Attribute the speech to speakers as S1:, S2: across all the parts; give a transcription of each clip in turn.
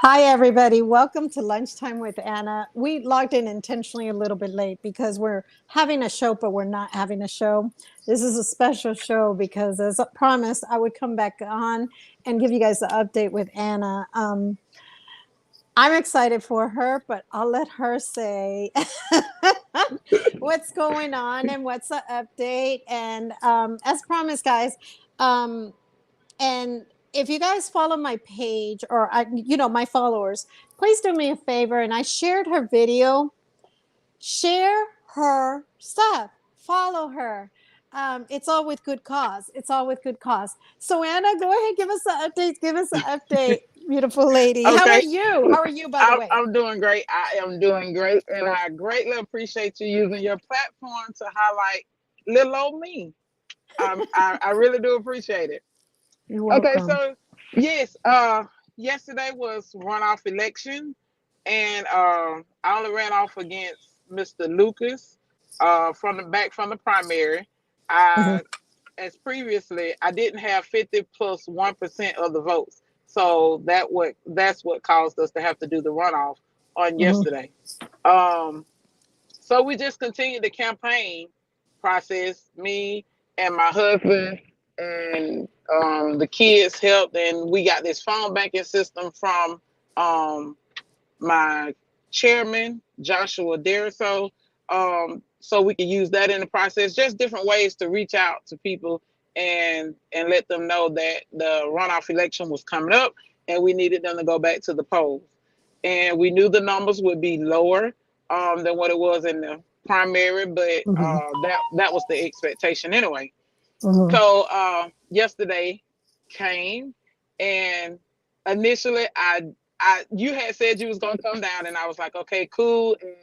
S1: Hi, everybody. Welcome to Lunchtime with Anna. We logged in intentionally a little bit late because we're having a show, but we're not having a show. This is a special show because, as promised, I would come back on and give you guys the update with Anna. I'm excited for her, but I'll let her say what's going on and what's the update. And as promised, guys, um, and if you guys follow my page or my followers, please do me a favor. And I shared her video. Share her stuff. Follow her. It's all with good cause. It's all with good cause. So Anna, go ahead, give us the updates. Give us the update, beautiful lady. How are
S2: Okay,
S1: you? How are you, by the way?
S2: I'm doing great. I am doing great, and I greatly appreciate you using your platform to highlight little old me. I really do appreciate it.
S1: You're
S2: Okay,
S1: welcome.
S2: so yes, yesterday was runoff election, and I only ran off against Mr. Lucas, from the primary.
S1: Mhm.
S2: I as previously I didn't have 50 plus 1% of the votes, so that's what caused us to have to do the runoff on
S1: Mhm.
S2: yesterday. Um, so we just continued the campaign process. Me and my husband and the kids helped, and we got this phone banking system from um, my chairman, Joshua Deriso. So we could use that in the process. Just different ways to reach out to people and let them know that the runoff election was coming up and we needed them to go back to the polls. And we knew the numbers would be lower than what it was in the primary, but
S1: Mhm.
S2: that was the expectation anyway.
S1: Mhm.
S2: So yesterday came, and initially I you had said you was gonna come down, and I was like, okay, cool. And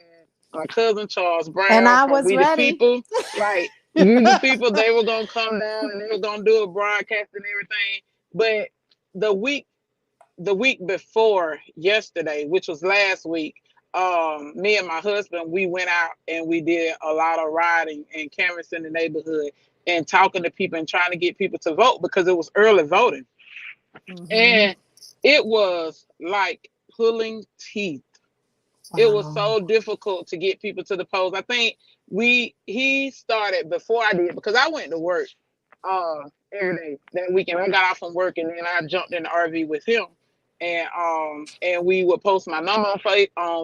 S2: my cousin Charles
S1: And
S2: Brown
S1: I
S2: from
S1: was
S2: We the
S1: ready.
S2: People, right? We the People, they were gonna come down and they were gonna do a broadcast and everything. But the week the week before yesterday, which was last week, me and my husband, we went out and we did a lot of riding and canvassing the neighborhood and talking to people and trying to get people to vote because it was early voting.
S1: Mhm.
S2: And it was like pulling teeth. It was
S1: Wow.
S2: so difficult to get people to the polls. I think he started before I did because I went to work every day that weekend. I got off from work and then I jumped in the RV with him, and we would post my number on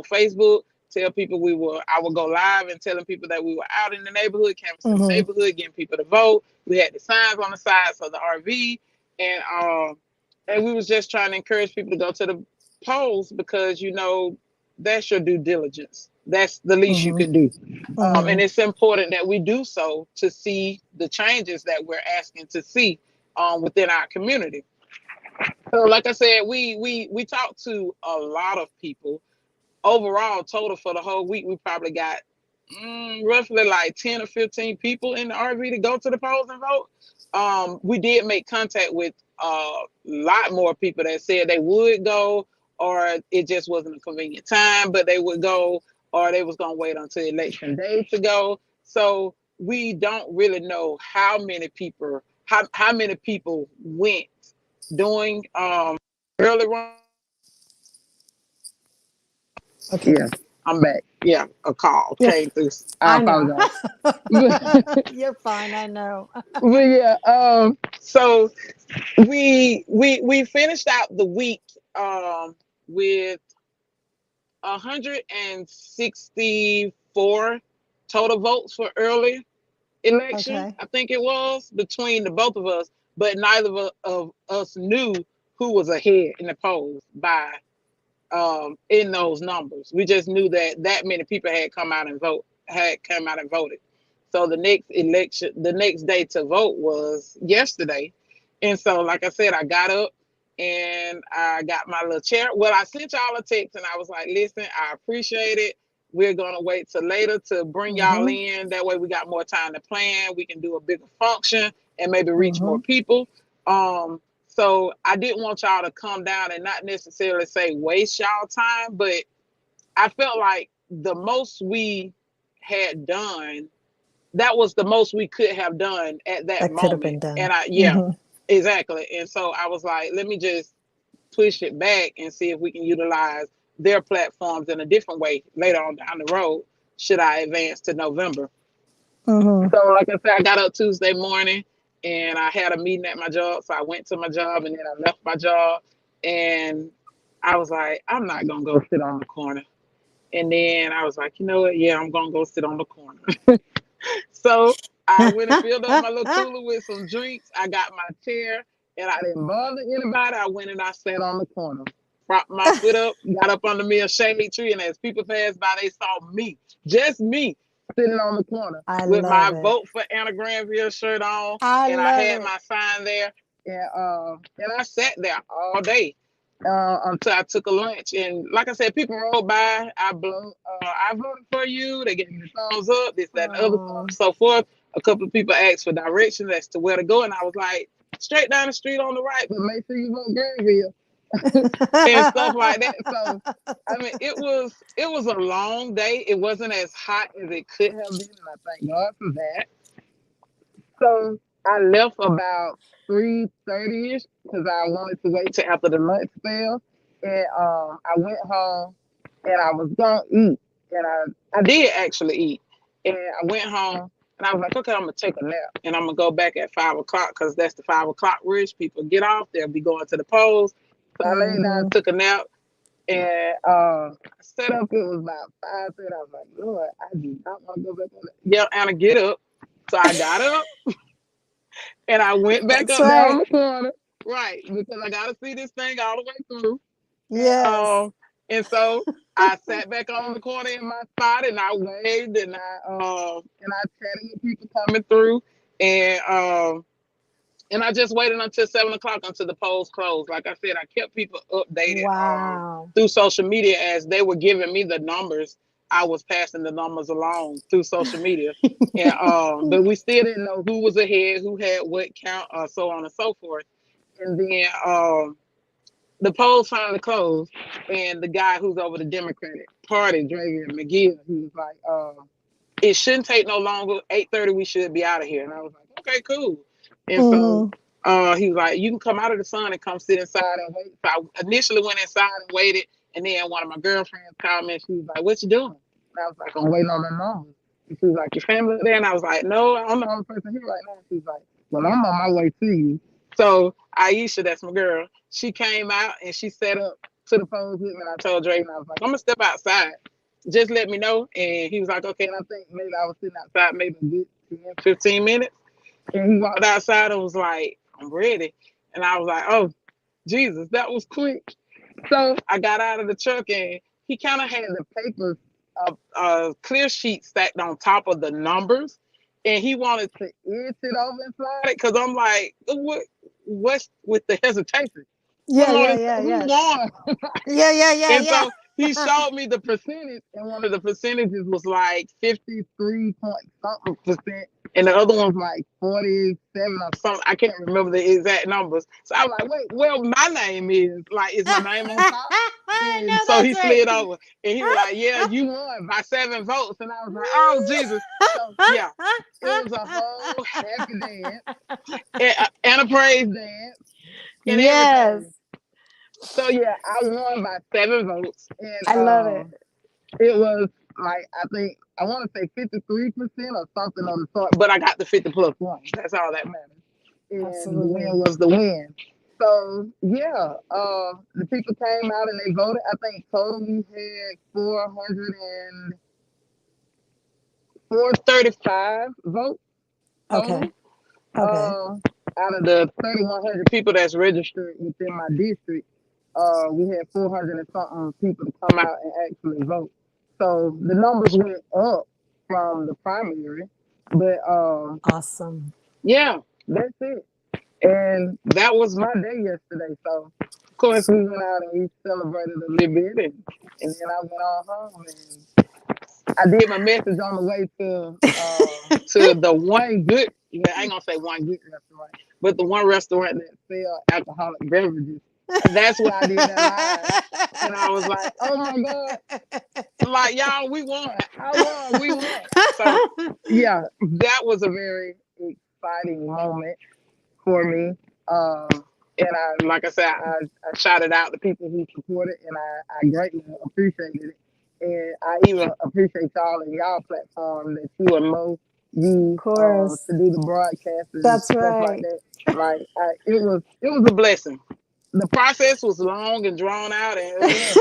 S2: Facebook, tell people I would go live and telling people that we were out in the neighborhood, canvassing the
S1: Mhm.
S2: neighborhood, getting people to vote. We had the signs on the sides of the RV, and we was just trying to encourage people to go to the polls because that's your due diligence. That's the least you
S1: Mhm.
S2: can do. And
S1: Mhm.
S2: it's important that we do so to see the changes that we're asking to see within our community. So, like I said, we talked to a lot of people. Overall, total for the whole week, we probably got roughly like 10 or 15 people in the RV to go to the polls and vote. We did make contact with a lot more people that said they would go, or it just wasn't a convenient time, but they would go, or they was gonna wait until election day to go. So we don't really know how many people went doing early run.
S1: Okay.
S2: Yeah, I'm back. Yeah, a call
S1: Yeah,
S2: came through. I
S1: I know.
S2: apologize. but
S1: You're fine. I know.
S2: yeah, so we finished out the week with 164 total votes for early election.
S1: Okay.
S2: I think it was between the both of us, but neither of us knew who was ahead in the polls by in those numbers. We just knew that many people had come out and voted. So the next day to vote was yesterday. And so, like I said, I got up and I got my little chair. Well, I sent y'all a text and I was like, listen, I appreciate it. We're gonna wait till later to bring y'all
S1: Mhm.
S2: in. That way we got more time to plan. We can do a bigger function and maybe reach more
S1: Mhm.
S2: people. So I didn't want y'all to come down and not necessarily say waste y'all time, but I felt like the most we had done, that was the most we could have done at that
S1: That could have
S2: moment.
S1: been done.
S2: And yeah,
S1: Mhm.
S2: exactly. And so I was like, let me just push it back and see if we can utilize their platforms in a different way later on down the road, should I advance to November.
S1: Mm-hmm.
S2: So, like I said, I got up Tuesday morning and I had a meeting at my job. So I went to my job and then I left my job. And I was like, I'm not going to go sit on the corner. And then I was like, you know what? Yeah, I'm going to go sit on the corner. So I went and filled up my little cooler with some drinks. I got my chair and I didn't bother anybody. I went and I sat on the corner, propped my foot up, got up under me a shade tree. And as people passed by, they saw me, just me, sitting on the corner
S1: I
S2: with my
S1: love it.
S2: Vote for Anna Granville shirt on.
S1: I
S2: And I
S1: love
S2: had
S1: it.
S2: my sign there. And I sat there all day until I took a lunch. And like I said, people rolled by. I voted for you. They gave me the thumbs up, this, that, and the other,
S1: Oh.
S2: so forth. A couple of people asked for directions as to where to go. And I was like, straight down the street on the right, but make sure you vote Granville. And stuff like that. So I mean, it was a long day. It wasn't as hot as it could have been, and I thank God for that. So I left about 3:30ish because I wanted to wait till after the lunch bell, and I went home and I was gonna eat, and I did actually eat, and I went home. And I was like, okay, I'm gonna take a nap, and I'm gonna go back at 5 o'clock because that's the 5 o'clock rush. People get off, they'll be going to the polls. So I laid down, took a nap, and set up. It was about 5:30. I was like, Lord, I do not want to go back on that. Yeah, Anna, get up. So I got up, and I went back
S1: That's
S2: up
S1: right.
S2: down the corner, right, because I gotta see this thing all the way through.
S1: Yes.
S2: And so I sat back on the corner in my spot, and I waved, and I chatted with people coming through, and I just waited until 7 o'clock until the polls closed. Like I said, I kept people updated
S1: Wow.
S2: through social media as they were giving me the numbers. I was passing the numbers along through social media, and but we still didn't know who was ahead, who had what count, so on and so forth. And then the polls finally closed, and the guy who's over the Democratic Party, Dravian McGill, he was like, "It shouldn't take no longer. 8:30, we should be out of here." And I was like, "Okay, cool." And so he was like, "You can come out of the sun and come sit inside and wait." So I initially went inside and waited, and then one of my girlfriends called me and she was like, "What you doing?" And I was like, "I'm waiting on the numbers." And she was like, "Your family there?" And I was like, "No, I'm the only person here right now." She was like, "Well, I'm on my way to you." So Aisha, that's my girl, she came out and she set up to the polls with me. And I told Drayton, I was like, "I'm gonna step outside. Just let me know." And he was like, "Okay." And I think maybe I was sitting outside maybe a good 10, 15 minutes. And he walked outside and was like, "I'm ready." And I was like, "Oh, Jesus, that was quick." So I got out of the truck and he kind of had the papers, clear sheet stacked on top of the numbers. And he wanted to edge it over and slide it because I'm like, what's with the hesitation?
S1: Yeah,
S2: Who
S1: yeah.
S2: won?
S1: Yeah.
S2: And so he showed me the percentage, and one of the percentages was like 53 point something percent, and the other one's like 47 or something. I can't remember the exact numbers. So I was like, wait, well, my name is my name on top. And
S1: No,
S2: so he
S1: that's
S2: slid
S1: right.
S2: over, and he was like, "Yeah, you won by 7 votes." And I was like, "Oh, Jesus." So yeah, it was a whole happy dance and a praise dance and
S1: Yes.
S2: everything. So yeah, I won by 7 votes, and
S1: I love it.
S2: it was like, I think I want to say 53% or something on the sort, but I got the 50 plus 1. That's all that matters. And
S1: Absolutely.
S2: the win was the win. So yeah, the people came out and they voted. I think total we had 435 votes total.
S1: Okay.
S2: Out of the 3,100 people that's registered within my district, we had 400 and something people to come out and actually vote. So the numbers went up from the primary, but
S1: Awesome.
S2: yeah, that's it. And that was my day yesterday. So of course we went out and we celebrated a little bit, and then I went on home and I did my message on the way to the one good. I ain't gonna say one good restaurant, but the one restaurant that sell alcoholic beverages. That's what I did that live. And I was like, "Oh my God, like y'all, we won. I won, we won." So yeah, that was a very exciting moment for me. And like I said, I shouted out the people who supported, and I greatly appreciated it. And I even appreciate y'all and y'all platform that you and Mo
S1: Of
S2: use
S1: course.
S2: to do the broadcast and
S1: That's
S2: stuff like
S1: right.
S2: that. Like it was a blessing. The process was long and drawn out, and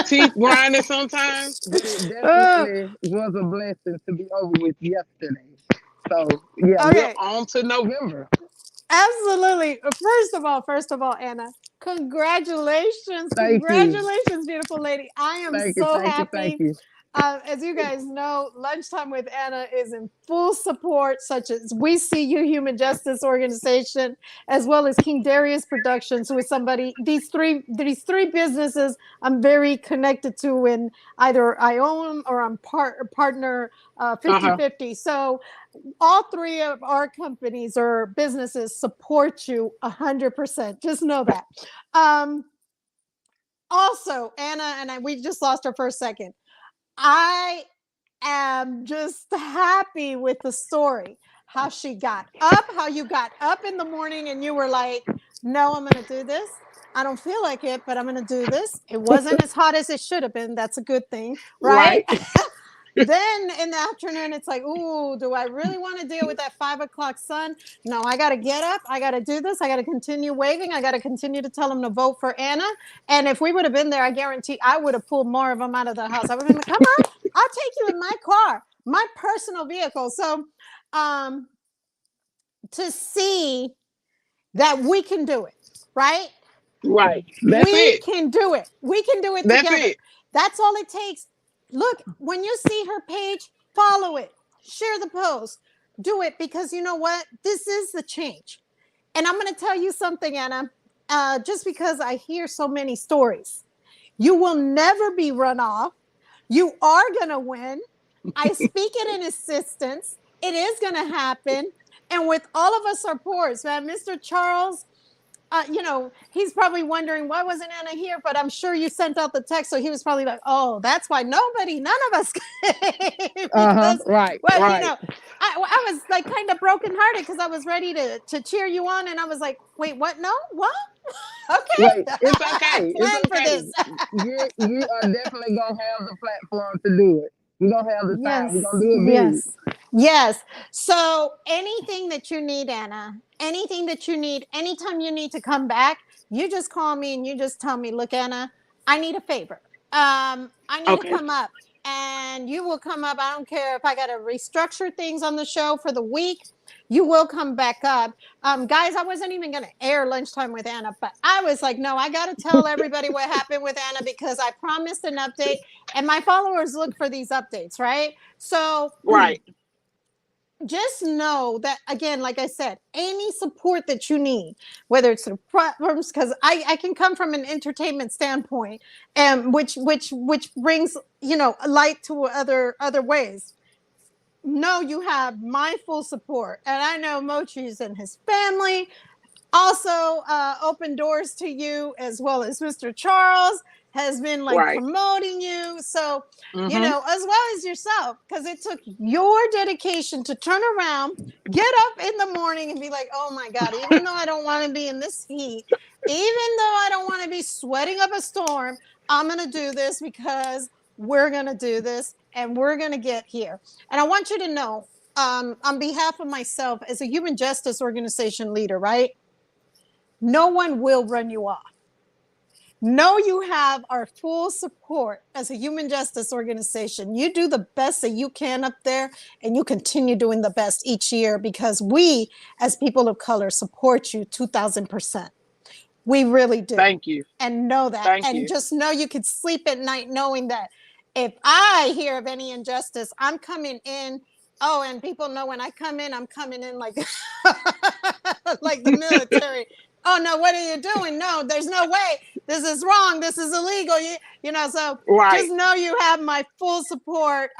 S2: teeth grinding sometimes, but it
S1: Oh,
S2: definitely was a blessing to be over with yesterday. So yeah, we're
S1: okay.
S2: on to November.
S1: Absolutely. First of all, Anna, congratulations.
S2: Thank you,
S1: Congratulations, beautiful lady. I am
S2: thank you,
S1: so
S2: thank you, thank
S1: happy.
S2: you.
S1: As you guys know, Lunchtime with Anna is in full support, such as We See You Human Justice Organization, as well as King Darius Productions, who is somebody, these three businesses I'm very connected to, and either I own them or I'm partner
S2: Uh
S1: 50
S2: huh.
S1: 50. So all three of our companies or businesses support you 100%. Just know that. Um, Also, Anna and we just lost her for a second. I am just happy with the story. How she got up, how you got up in the morning and you were like, no, I'm going to do this. I don't feel like it, but I'm going to do this. It wasn't as hot as it should have been. That's a good thing, right?
S2: Right.
S1: Then in the afternoon, it's like, ooh, do I really want to deal with that 5 o'clock sun? No, I got to get up. I got to do this. I got to continue waving. I got to continue to tell them to vote for Anna. And if we would have been there, I guarantee I would have pulled more of them out of the house. I would have been like, come on, I'll take you in my car, my personal vehicle. So um, to see that we can do it, right?
S2: Right. That's
S1: We
S2: it.
S1: can do it. We can do it
S2: That's
S1: together.
S2: it.
S1: That's all it takes. Look, when you see her page, follow it, share the post, do it, because you know what? This is the change. And I'm going to tell you something, Anna, just because I hear so many stories. You will never be run off. You are going to win. I speak it in assistance. It is going to happen. And with all of us supports, man, Mr. Charles, he's probably wondering why wasn't Anna here, but I'm sure you sent out the text, so he was probably like, "Oh, that's why none of us came."
S2: Uh huh.
S1: Because,
S2: Right.
S1: well,
S2: Right.
S1: I was like kind of brokenhearted because I was ready to cheer you on, and I was like, "Wait, what? No, what?
S2: Wait.
S1: Okay,
S2: It's
S1: I
S2: okay. It's
S1: planned for
S2: okay.
S1: this."
S2: You are definitely gonna have the platform to do it. We're gonna have the time. We're gonna
S1: Yes,
S2: do it big.
S1: yes, yes. So anything that you need, Anna, anything that you need, anytime you need to come back, you just call me and you just tell me, look, Anna, I need a favor. I need to
S2: Okay.
S1: come up, and you will come up. I don't care if I got to restructure things on the show for the week. You will come back up. Guys, I wasn't even going to air Lunchtime with Anna, but I was like, no, I got to tell everybody what happened with Anna because I promised an update, and my followers look for these updates, right? So
S2: Right.
S1: just know that, again, like I said, any support that you need, whether it's through platforms, because I can come from an entertainment standpoint, and which brings light to other ways. No, you have my full support, and I know Mochi's and his family also open doors to you, as well as Mr. Charles has been like
S2: Right.
S1: promoting you. So,
S2: Mm-hmm.
S1: as well as yourself, because it took your dedication to turn around, get up in the morning and be like, oh my God, even though I don't want to be in this heat, even though I don't want to be sweating up a storm, I'm going to do this because we're going to do this and we're going to get here. And I want you to know, on behalf of myself as a human justice organization leader, right? No one will run you off. Know you have our full support as a human justice organization. You do the best that you can up there, and you continue doing the best each year because we, as people of color, support you 2000%. We really do.
S2: Thank you.
S1: And know that.
S2: Thank
S1: And
S2: you.
S1: just know you could sleep at night knowing that if I hear of any injustice, I'm coming in. Oh, and people know when I come in, I'm coming in like like the military. Oh no, what are you doing? No, there's no way. This is wrong. This is illegal. So just
S2: Right.
S1: know you have my full support,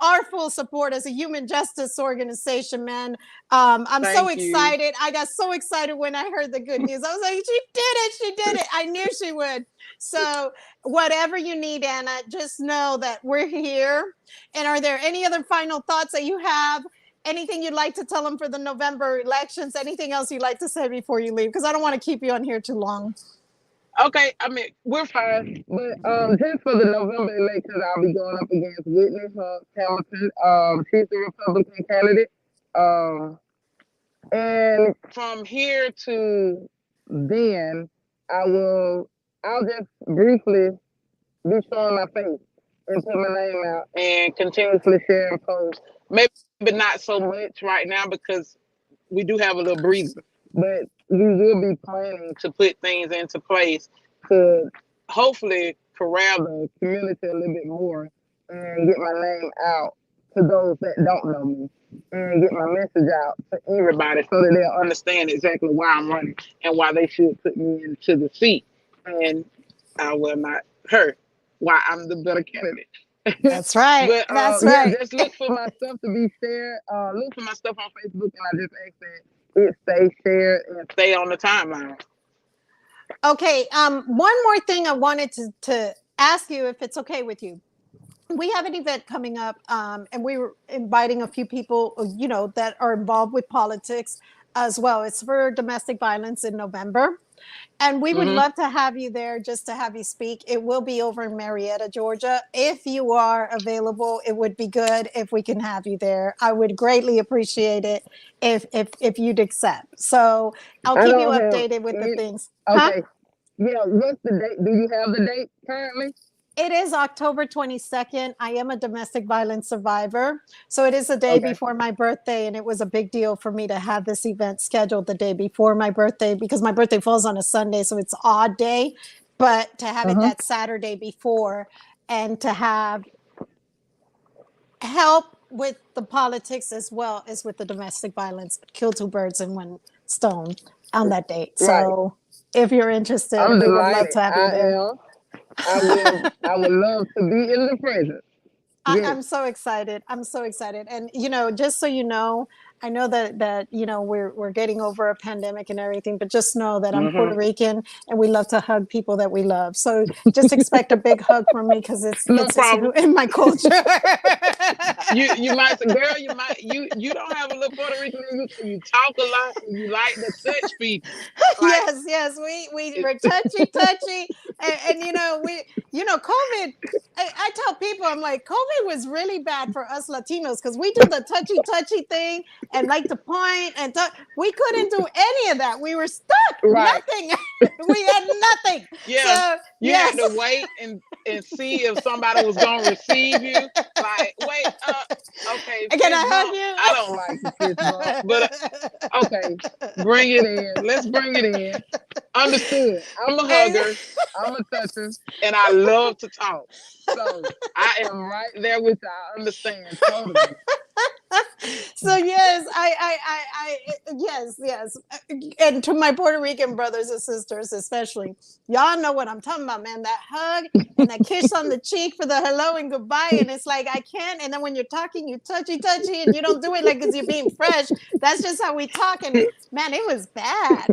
S1: our full support as a human justice organization, man. I'm so
S2: Thank you.
S1: excited. I got so excited when I heard the good news. I was like, she did it. She did it. I knew she would. So whatever you need, Anna, just know that we're here. And are there any other final thoughts that you have? anything you'd like to tell them for the November elections? Anything else you'd like to say before you leave? Because I don't want to keep you on here too long.
S2: Okay, I mean, we're fine. But just for the November elections, I'll be going up against Whitney Hunt Hamilton. She's the Republican candidate. And from here to then, I'll just briefly be showing my face and put my name out and continuously sharing posts. Maybe not so much right now because we do have a little breather, but we will be planning to put things into place to hopefully corral the community a little bit more and get my name out to those that don't know me and get my message out to everybody so that they'll understand exactly why I'm running and why they should put me into the seat. And not her, why I'm the better candidate.
S1: That's right.
S2: But
S1: That's
S2: yeah,
S1: right.
S2: just look for my stuff to be shared. Look for my stuff on Facebook, and I just ask that it stay shared and stay on the timeline.
S1: Okay. One more thing I wanted to ask you, if it's okay with you. We have an event coming up, and we were inviting a few people, that are involved with politics as well. It's for domestic violence in November. And we would love to have you there, just to have you speak. It will be over in Marietta, Georgia. If you are available, it would be good if we can have you there. I would greatly appreciate it if you'd accept. So I'll keep you updated with the things.
S2: Okay. Huh? Yeah, what's the date? Do you have the date currently?
S1: It is October 22nd. I am a domestic violence survivor. So it is the day before my birthday. And it was a big deal for me to have this event scheduled the day before my birthday, because my birthday falls on a Sunday. So it's an odd day. But to have it that Saturday before, and to have help with the politics as well as with the domestic violence, kill two birds in one stone on that date. So if you're interested, we would love to have you there.
S2: I would love to be in the presence. Yes.
S1: I'm so excited. I'm so excited. And, just so you know, I know that we're getting over a pandemic and everything, but just know that I'm Puerto Rican and we love to hug people that we love. So just expect a big hug from me, because it's in my culture.
S2: you might say, girl, you don't have a little Puerto Rican in you talk a lot and you like to touch people. Like,
S1: yes, we're touchy, and COVID. I tell people, I'm like, COVID was really bad for us Latinos, because we do the touchy thing and like to point and talk. We couldn't do any of that. We were stuck. Nothing. We had nothing.
S2: Yeah. So, you had to wait and see if somebody was going to receive you. Like, wait, okay.
S1: Can I hug you?
S2: I don't like the fist bump, but okay, bring it in. Let's bring it in. Understood. I'm a hugger. I'm a toucher, and I love to talk. So I am right there with you. I understand totally.
S1: So yes, yes. And to my Puerto Rican brothers and sisters, especially, y'all know what I'm talking about, man. That hug and that kiss on the cheek for the hello and goodbye. And it's like, I can't. And then when you're talking, you touchy, and you don't do it like because you're being fresh. That's just how we talk. And man, it was bad.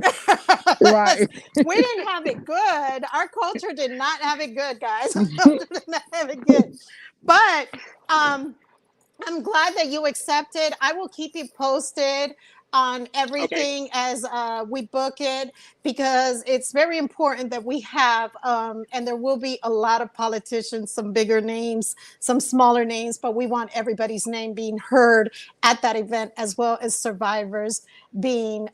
S2: Right.
S1: We didn't have it good. Our culture did not have it good, guys. Did not have it good. But I'm glad that you accepted. I will keep you posted on everything as we book it, because it's very important that we have, and there will be a lot of politicians, some bigger names, some smaller names, but we want everybody's name being heard at that event, as well as survivors being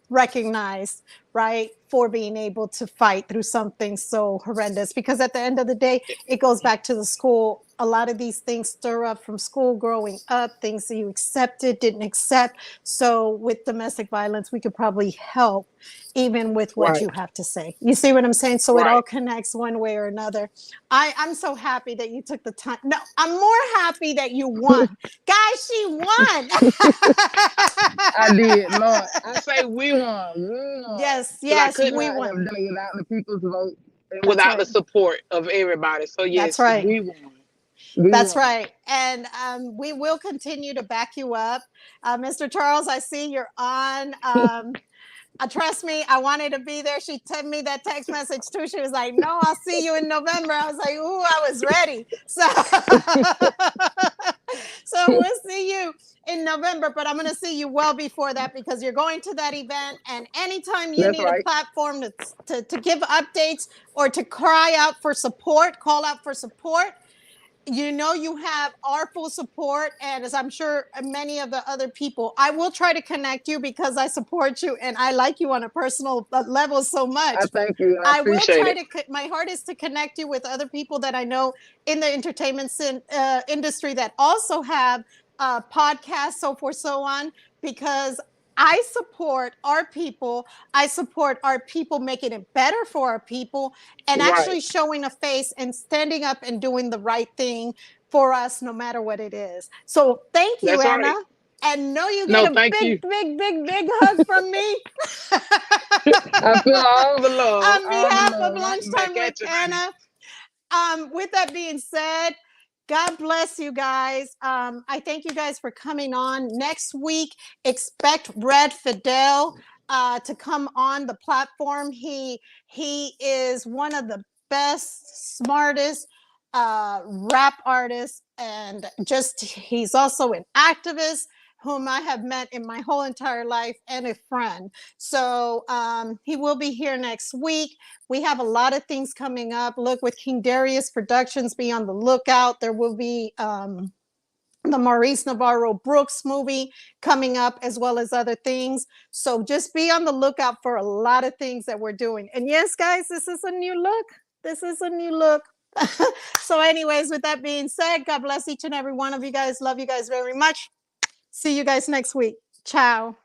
S1: recognized, right, for being able to fight through something so horrendous. Because at the end of the day, it goes back to the school. A lot of these things stir up from school growing up, things that you accepted, didn't accept. So with domestic violence, we could probably help even with what you have to say. You see what I'm saying? So it all connects one way or another. I'm so happy that you took the time. No, I'm more happy that you won. Guys, she won.
S2: I did, Lord. I say we won. We won.
S1: Yes, we won.
S2: Without the people's vote and without the support of everybody. So yes, we won.
S1: That's right. And we will continue to back you up. Mr. Charles, I see you're on. Trust me, I wanted to be there. She sent me that text message too. She was like, no, I'll see you in November. I was like, ooh, I was ready. So, so we'll see you in November, but I'm going to see you well before that because you're going to that event. And anytime you
S2: That's
S1: need
S2: right.
S1: a platform to give updates or to cry out for support, call out for support, you know you have our full support, and as I'm sure many of the other people, I will try to connect you because I support you and I like you on a personal level so much.
S2: I thank you. And I
S1: I will
S2: appreciate
S1: try
S2: it.
S1: to, my heart is to connect you with other people that I know in the entertainment industry that also have podcasts, so forth, so on, because I support our people. I support our people making it better for our people and actually
S2: Right.
S1: showing a face and standing up and doing the right thing for us, no matter what it is. So thank you,
S2: That's
S1: Anna.
S2: right.
S1: And know you
S2: No,
S1: get a
S2: thank
S1: big,
S2: you.
S1: big, big, big hug from me.
S2: I feel all the love.
S1: On
S2: All the
S1: behalf of
S2: love. Right
S1: Lunchtime
S2: back
S1: with
S2: at you, honey.
S1: Anna, with that being said, God bless you guys. I thank you guys for coming on. Next week, expect Red Fidel to come on the platform. He is one of the best, smartest rap artists, and just he's also an activist whom I have met in my whole entire life and a friend. So he will be here next week. We have a lot of things coming up. Look, with King Darius Productions, be on the lookout. There will be the Maurice Navarro Brooks movie coming up, as well as other things. So just be on the lookout for a lot of things that we're doing. And yes, guys, this is a new look. This is a new look. So anyways, with that being said, God bless each and every one of you guys. Love you guys very much. See you guys next week. Ciao.